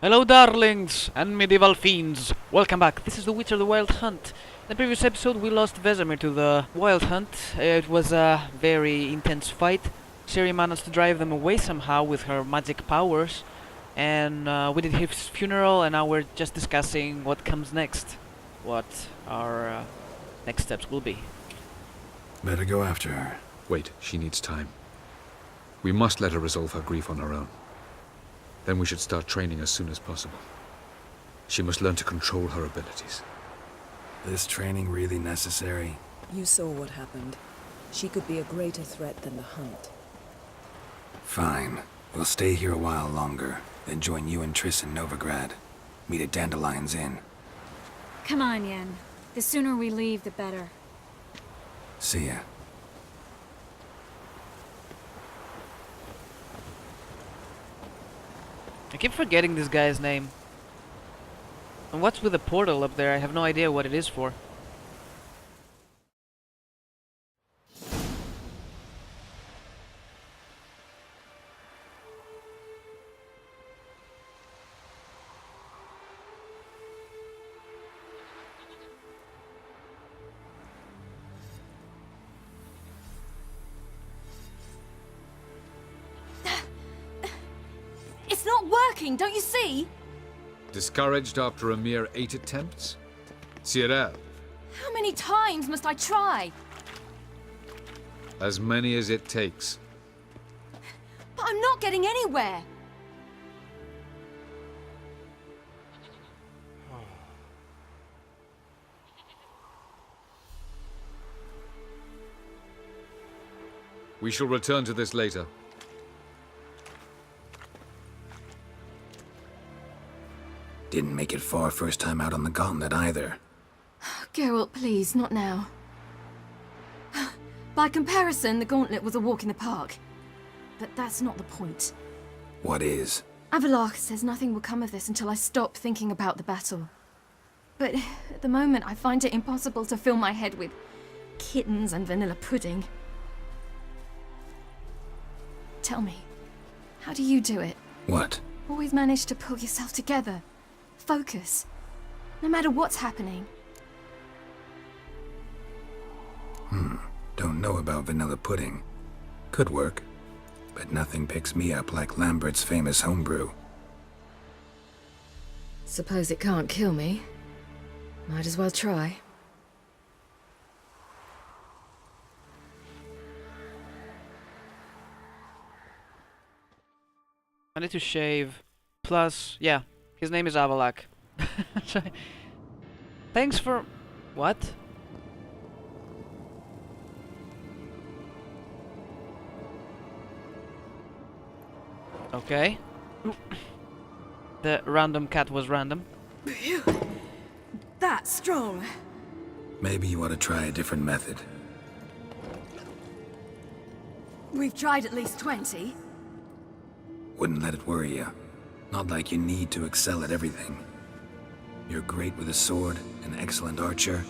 Hello darlings and medieval fiends, welcome back. This is The Witcher the Wild Hunt. In the previous episode we lost Vesemir to the Wild Hunt. It was a very intense fight. Ciri managed to drive them away somehow with her magic powers. And we did his funeral, and now we're just discussing what comes next. What our next steps will be. Better go after her. Wait, she needs time. We must let her resolve her grief on her own. Then we should start training as soon as possible. She must learn to control her abilities. This training really necessary? You saw what happened. She could be a greater threat than the hunt. Fine. We'll stay here a while longer, then join you and Triss in Novigrad. Meet at Dandelion's Inn. Come on, Yen. The sooner we leave, the better. See ya. I keep forgetting this guy's name. And what's with the portal up there? I have no idea what it is for. It's not working, don't you see? Discouraged after a mere 8 attempts? Ciri, How many times must I try? as many as it takes. But I'm not getting anywhere. We shall return to this later. Didn't make it far first time out on the gauntlet either. Gerald, please, not now. By comparison, the gauntlet was a walk in the park. But that's not the point. What is? Avalach says nothing will come of this until I stop thinking about the battle. But at the moment, I find it impossible to fill my head with kittens and vanilla pudding. Tell me, how do you do it? What? Always manage to pull yourself together. Focus. No matter what's happening. Don't know about vanilla pudding. Could work. But nothing picks me up like Lambert's famous homebrew. Suppose it can't kill me. Might as well try. I need to shave. Plus, yeah, his name is Avalak. Thanks for... what? Okay. The random cat was random. That's strong. Maybe you ought to try a different method. We've tried at least 20. Wouldn't let it worry you. Not like you need to excel at everything. You're great with a sword, an excellent archer.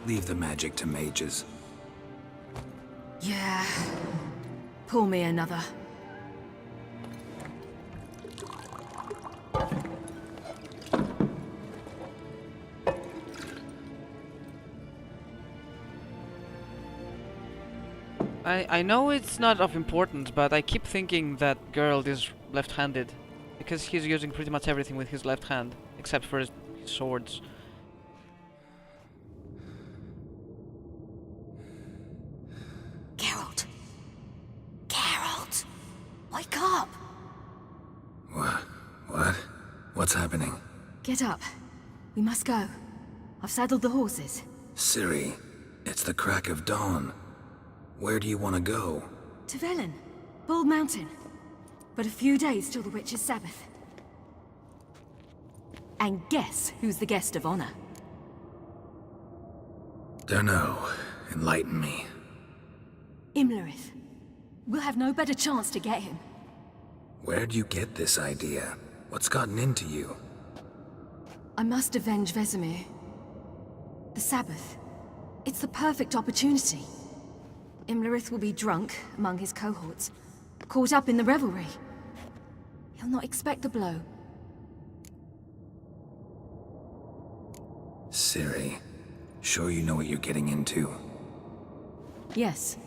Leave the magic to mages. Yeah. Pull me another. I know it's not of importance, but I keep thinking that Gerald is left-handed. Because he's using pretty much everything with his left hand, except for his swords. Gerald. Gerald. Wake up. What? What's happening? Get up. We must go. I've saddled the horses. Ciri, it's the crack of dawn. Where do you want to go? To Velen. Bald Mountain. But a few days till the Witch's Sabbath. And guess who's the guest of honor? Dunno. Enlighten me. Imlerith. We'll have no better chance to get him. Where'd you get this idea? What's gotten into you? I must avenge Vesemir. The Sabbath. It's the perfect opportunity. Imlerith will be drunk among his cohorts, caught up in the revelry. He'll not expect the blow. Ciri, sure you know what you're getting into? Yes,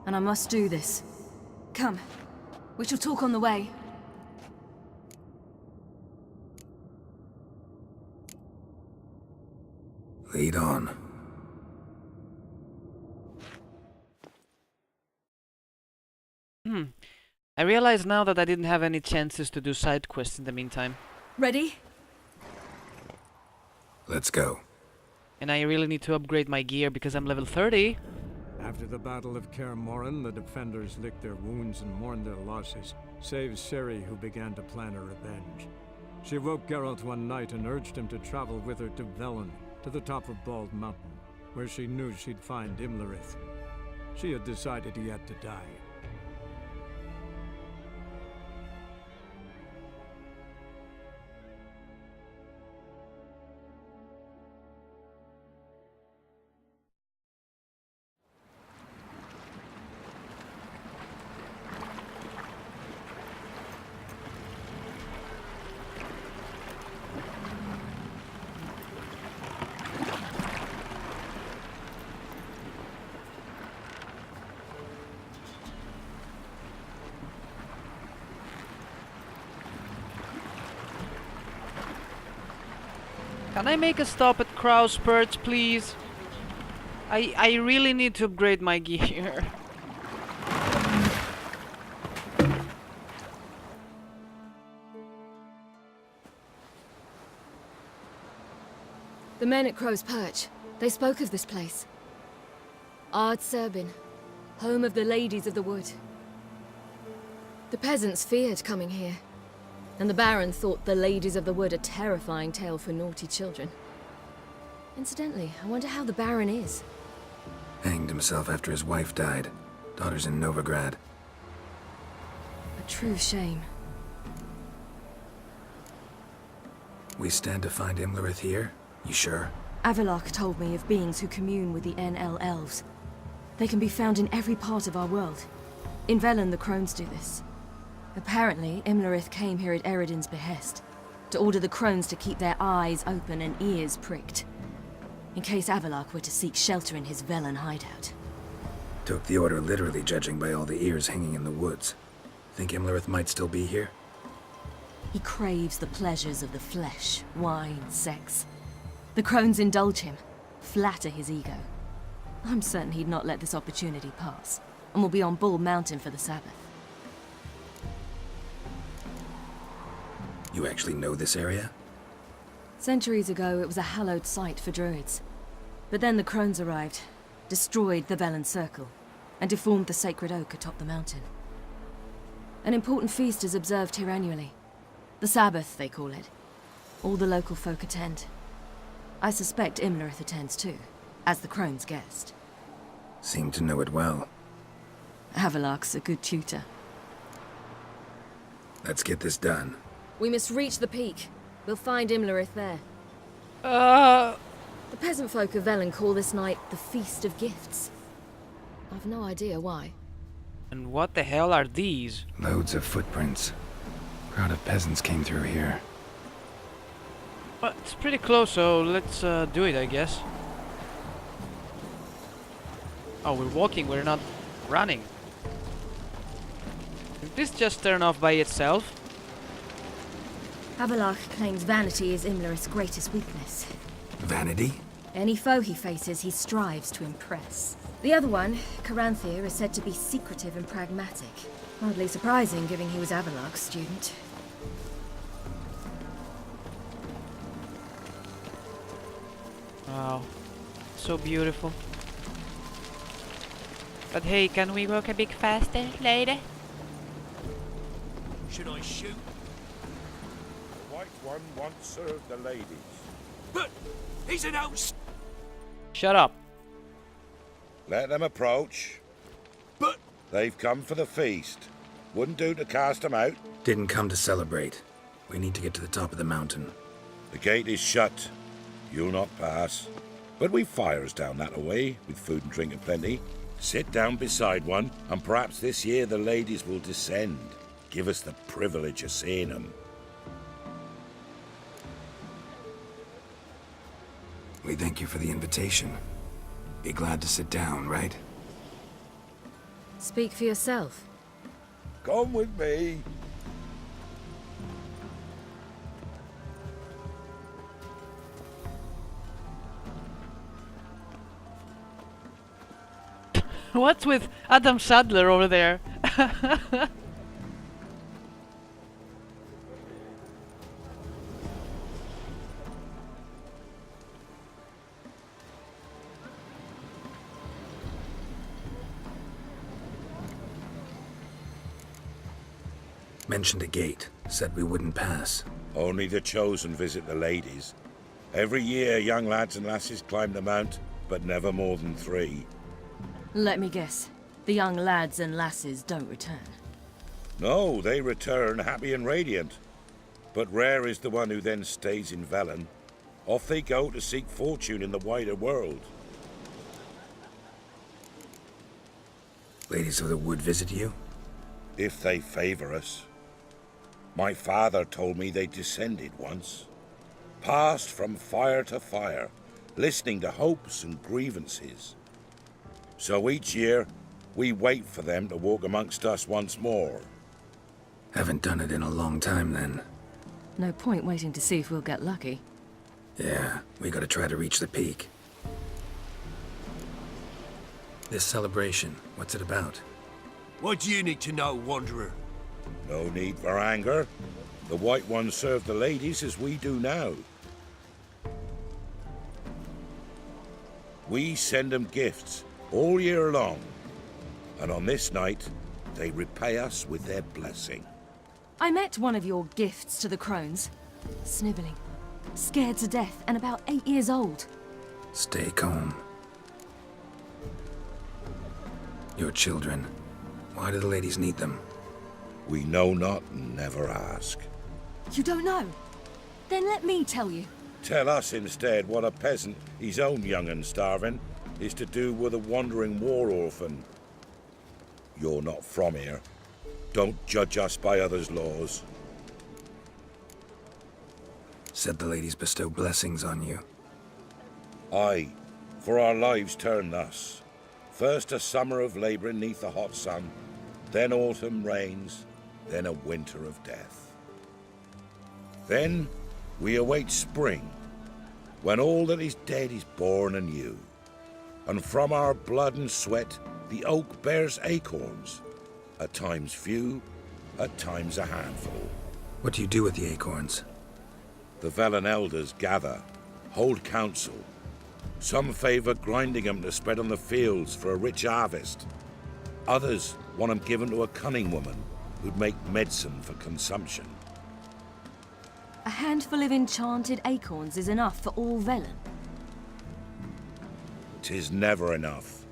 and I must do this. Come, we shall talk on the way. Lead on. I realize now that I didn't have any chances to do side quests in the meantime. Ready? Let's go. And I really need to upgrade my gear because I'm level 30. After the Battle of Kaer Morhen, the defenders licked their wounds and mourned their losses, save Ciri, who began to plan a revenge. She woke Geralt one night and urged him to travel with her to Velen, to the top of Bald Mountain, where she knew she'd find Imlerith. She had decided he had to die. Can I make a stop at Krau's Perch, please? I really need to upgrade my gear. The men at Crow's Perch, they spoke of this place. Ard Serbin, home of the Ladies of the Wood. The peasants feared coming here, and the Baron thought the Ladies of the Wood a terrifying tale for naughty children. Incidentally, I wonder how the Baron is. Hanged himself after his wife died. Daughter's in Novigrad. A true shame. We stand to find Imlerith here? You sure? Avalok told me of beings who commune with the NL elves. They can be found in every part of our world. In Velen, the crones do this. Apparently, Imlerith came here at Eredin's behest, to order the crones to keep their eyes open and ears pricked, in case Avalok were to seek shelter in his Velen hideout. Took the order literally, judging by all the ears hanging in the woods. Think Imlerith might still be here? He craves the pleasures of the flesh, wine, sex. The crones indulge him, flatter his ego. I'm certain he'd not let this opportunity pass, and will be on Bull Mountain for the Sabbath. You actually know this area? Centuries ago, it was a hallowed site for druids. But then the crones arrived, destroyed the Velen Circle, and deformed the sacred oak atop the mountain. An important feast is observed here annually. The Sabbath, they call it. All the local folk attend. I suspect Imlerith attends too, as the crone's guest. Seem to know it well. Avalok's a good tutor. Let's get this done. We must reach the peak. We'll find Imlerith there. The peasant folk of Velen call this night the Feast of Gifts. I've no idea why. And what the hell are these? Loads of footprints. Crowd of peasants came through here. Well, it's pretty close, so let's do it, I guess. Oh, we're walking, we're not running. Did this just turn off by itself? Avalok claims vanity is Imlerith's greatest weakness. Vanity? Any foe he faces, he strives to impress. The other one, Caranthir, is said to be secretive and pragmatic. Hardly surprising, given he was Avalok's student. Wow, so beautiful. But hey, can we walk a bit faster, lady? Should I shoot? The White One once served the ladies. But he's an old. Shut up. Let them approach. But They've come for the feast. Wouldn't do to cast them out. Didn't come to celebrate. We need to get to the top of the mountain. The gate is shut. You'll not pass. But we've fires down that way, with food and drink aplenty. Sit down beside one, and perhaps this year the ladies will descend. Give us the privilege of seeing them. We thank you for the invitation. Be glad to sit down, right? Speak for yourself. Come with me. What's with Adam Sadler over there? Mentioned a gate. Said we wouldn't pass. Only the chosen visit the ladies. Every year, young lads and lasses climb the mount, but never more than 3. Let me guess. The young lads and lasses don't return. No, they return happy and radiant. But rare is the one who then stays in Velen. Off they go to seek fortune in the wider world. Ladies of the Wood visit you? If they favor us. My father told me they descended once. Passed from fire to fire, listening to hopes and grievances. So each year, we wait for them to walk amongst us once more. Haven't done it in a long time, then. No point waiting to see if we'll get lucky. Yeah, we gotta try to reach the peak. This celebration, what's it about? What do you need to know, Wanderer? No need for anger. The White Ones serve the ladies as we do now. We send them gifts all year long. And on this night, they repay us with their blessing. I met one of your gifts to the crones. Snivelling. Scared to death and about 8 years old. Stay calm. Your children. Why do the ladies need them? We know not and never ask. You don't know? Then let me tell you. Tell us instead what a peasant, his own young and starving, is to do with a wandering war orphan. You're not from here. Don't judge us by others' laws. Said the ladies bestow blessings on you. Aye, for our lives turn thus. First a summer of labouring neath the hot sun, then autumn rains, then a winter of death. Then we await spring, when all that is dead is born anew. And from our blood and sweat the oak bears acorns, at times few, at times a handful. What do you do with the acorns? The Velen elders gather, hold council. Some favour grinding them to spread on the fields for a rich harvest. Others want them given to a cunning woman who'd make medicine for consumption. A handful of enchanted acorns is enough for all Velen. 'Tis never enough.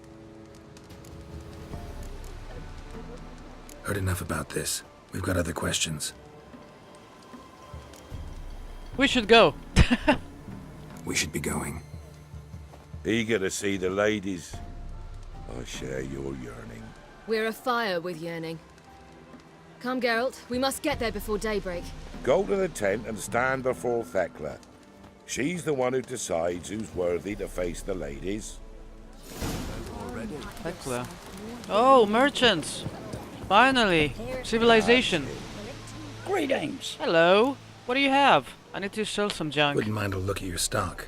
Heard enough about this. We've got other questions. We should go. We should be going. Eager to see the ladies. I share your yearning. We're afire with yearning. Come, Geralt. We must get there before daybreak. Go to the tent and stand before Thekla. She's the one who decides who's worthy to face the ladies. Thekla. Oh, merchants! Finally! Civilization. Greetings. Hello. What do you have? I need to sell some junk. Wouldn't mind a look at your stock.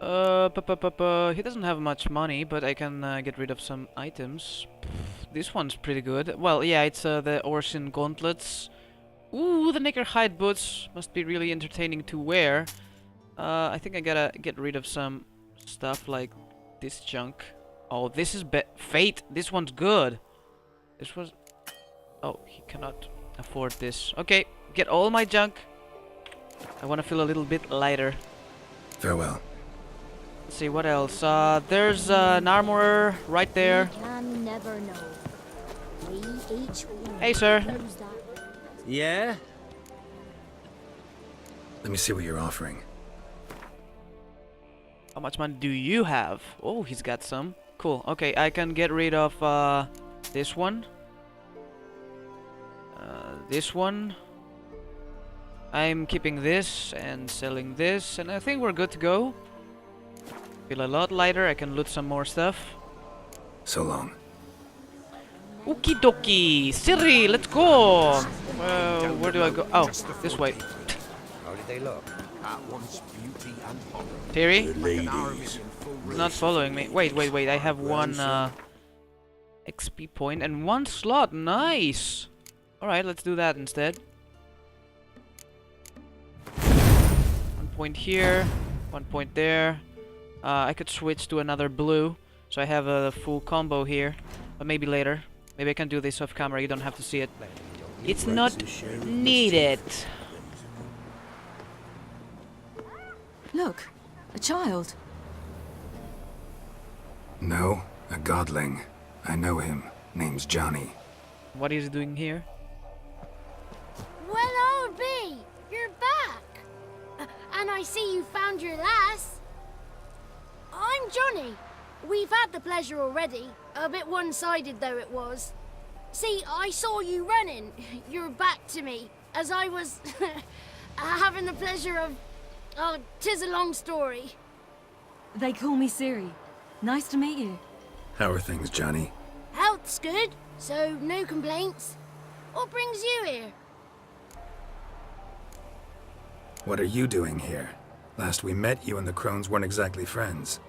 He doesn't have much money, but I can get rid of some items. This one's pretty good. Well, yeah, it's the Orsin gauntlets. Ooh, the Knickerhide boots must be really entertaining to wear. I think I gotta get rid of some stuff like this junk. Oh, this is Fate. This one's good. This was... Oh, he cannot afford this. Okay, get all my junk. I want to feel a little bit lighter. Farewell. Let's see, what else? There's an armorer right there. We can never know. We each Hey, sir. knows that. Yeah? Let me see what you're offering. How much money do you have? Oh, he's got some. Cool. Okay, I can get rid of this one. This one. I'm keeping this and selling this, and I think we're good to go. Feel a lot lighter, I can loot some more stuff. So long. Okie dokie! Ciri, let's go! Where do I go? Oh, this way. How did they look? At once beauty and honor. Ciri? Ladies. Not following me. Wait, I have one XP point and one slot. Nice! Alright, let's do that instead. 1 point here, 1 point there. I could switch to another blue, so I have a full combo here. But maybe later. Maybe I can do this off camera, you don't have to see it. It's not needed. Look, a child. No, a godling. I know him. Name's Johnny. What is he doing here? Well, old B, you're back. And I see you found your lass. I'm Johnny. We've had the pleasure already. A bit one-sided though it was. See, I saw you running. Your back to me. As I was having the pleasure of... Oh, 'tis a long story. They call me Ciri. Nice to meet you. How are things, Johnny? Health's good, so no complaints. What brings you here? What are you doing here? Last we met, you and the crones weren't exactly friends.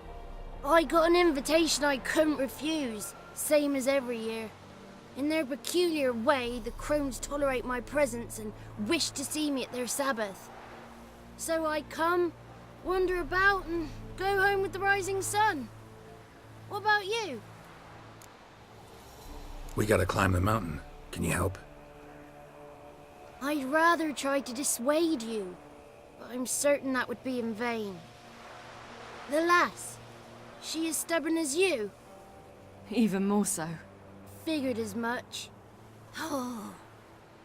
I got an invitation I couldn't refuse, same as every year. In their peculiar way, the crones tolerate my presence and wish to see me at their Sabbath. So I come, wander about, and go home with the rising sun. What about you? We gotta climb the mountain. Can you help? I'd rather try to dissuade you, but I'm certain that would be in vain. The lass, she as stubborn as you? Even more so. Figured as much. Oh.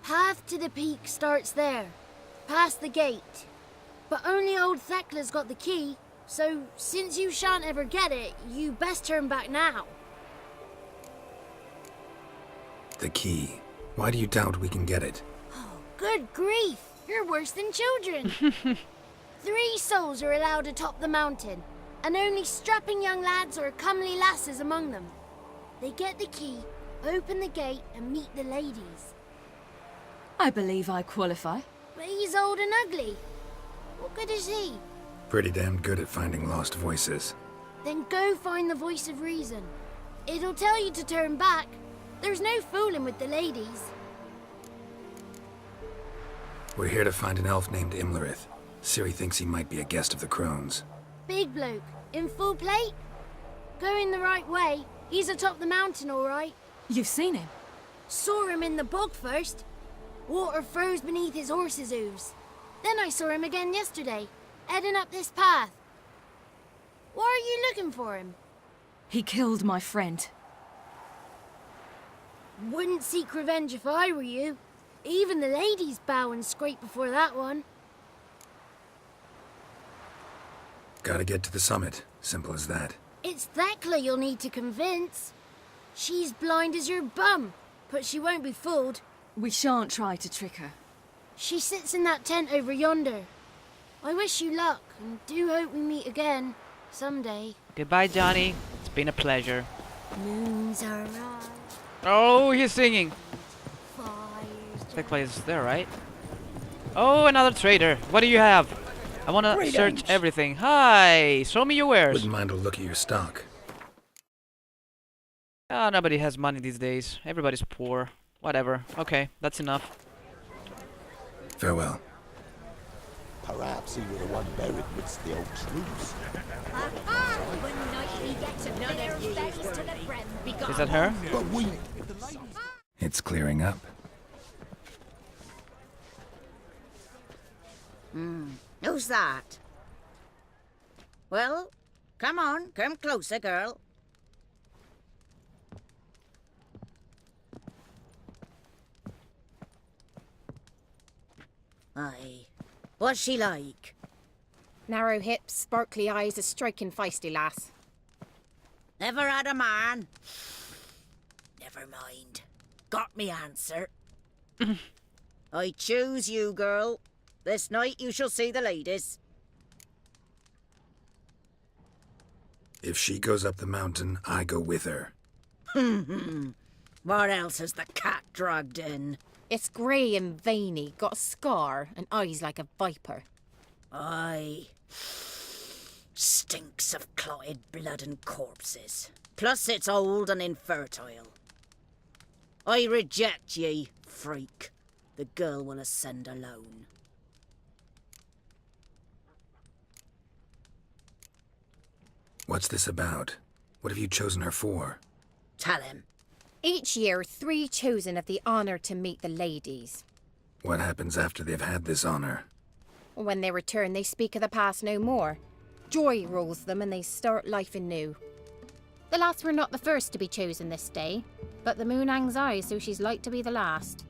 Path to the peak starts there, past the gate. But only old Thekla's got the key, so since you shan't ever get it, you best turn back now. The key. Why do you doubt we can get it? Oh, good grief! You're worse than children. 3 souls are allowed atop the mountain, and only strapping young lads or comely lasses among them. They get the key, open the gate, and meet the ladies. I believe I qualify. But he's old and ugly. What good is he? Pretty damn good at finding lost voices. Then go find the voice of reason. It'll tell you to turn back. There's no fooling with the ladies. We're here to find an elf named Imlerith. Ciri thinks he might be a guest of the crones. Big bloke, in full plate? Going the right way. He's atop the mountain, all right. You've seen him? Saw him in the bog first. Water froze beneath his horse's hooves. Then I saw him again yesterday, heading up this path. Why are you looking for him? He killed my friend. Wouldn't seek revenge if I were you. Even the ladies bow and scrape before that one. Gotta get to the summit. Simple as that. It's Thekla you'll need to convince. She's blind as your bum, but she won't be fooled. We shan't try to trick her. She sits in that tent over yonder. I wish you luck, and do hope we meet again, someday. Goodbye, Johnny. It's been a pleasure. Moons are rise, Oh, he's singing. fires Thekla is there, right? Oh, another trader. What do you have? I wanna search everything. Hi, show me your wares. Wouldn't mind a look at your stock. Ah, nobody has money these days. Everybody's poor. Whatever. Okay, that's enough. Farewell. Perhaps he were the one buried midst the old trees. Is that her? But we... It's clearing up. Who's that? Well, come on, come closer, girl. Aye. What's she like? Narrow hips, sparkly eyes, a striking feisty lass. Never had a man? Never mind. Got me answer. I choose you, girl. This night you shall see the ladies. If she goes up the mountain, I go with her. What else has the cat dragged in? It's grey and veiny, got a scar, and eyes like a viper. Aye. Stinks of clotted blood and corpses. Plus it's old and infertile. I reject ye, freak. The girl will ascend alone. What's this about? What have you chosen her for? Tell him. Each year, 3 chosen have the honour to meet the ladies. What happens after they've had this honor? When they return, they speak of the past no more. Joy rules them and they start life anew. The lass were not the first to be chosen this day, but the moon hangs high, so she's like to be the last.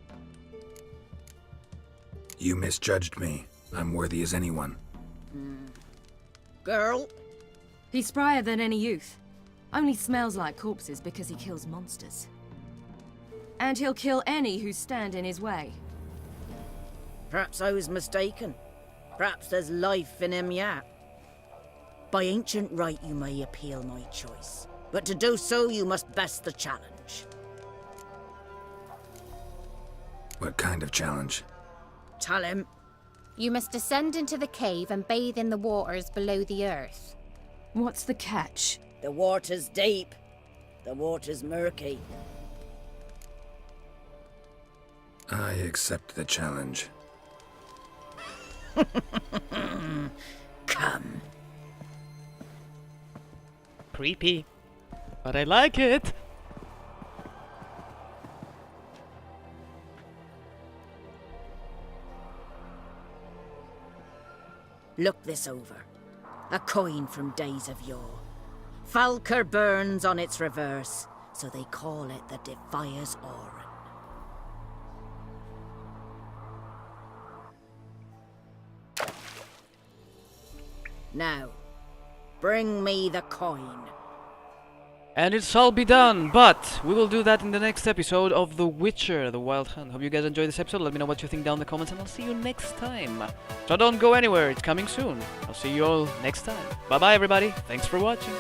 You misjudged me. I'm worthy as anyone. Girl? He's sprier than any youth. Only smells like corpses because he kills monsters. And he'll kill any who stand in his way. Perhaps I was mistaken. Perhaps there's life in him yet. By ancient right you may appeal my choice, but to do so you must best the challenge. What kind of challenge? Tell him. You must descend into the cave and bathe in the waters below the earth. What's the catch? The water's deep. The water's murky. I accept the challenge. Come. Creepy. But I like it. Look this over. A coin from days of yore. Falker burns on its reverse, so they call it the Defier's Oran. Now, bring me the coin. And it shall be done, but we will do that in the next episode of The Witcher, The Wild Hunt. Hope you guys enjoyed this episode. Let me know what you think down in the comments, and I'll see you next time. So don't go anywhere, it's coming soon. I'll see you all next time. Bye bye everybody, thanks for watching.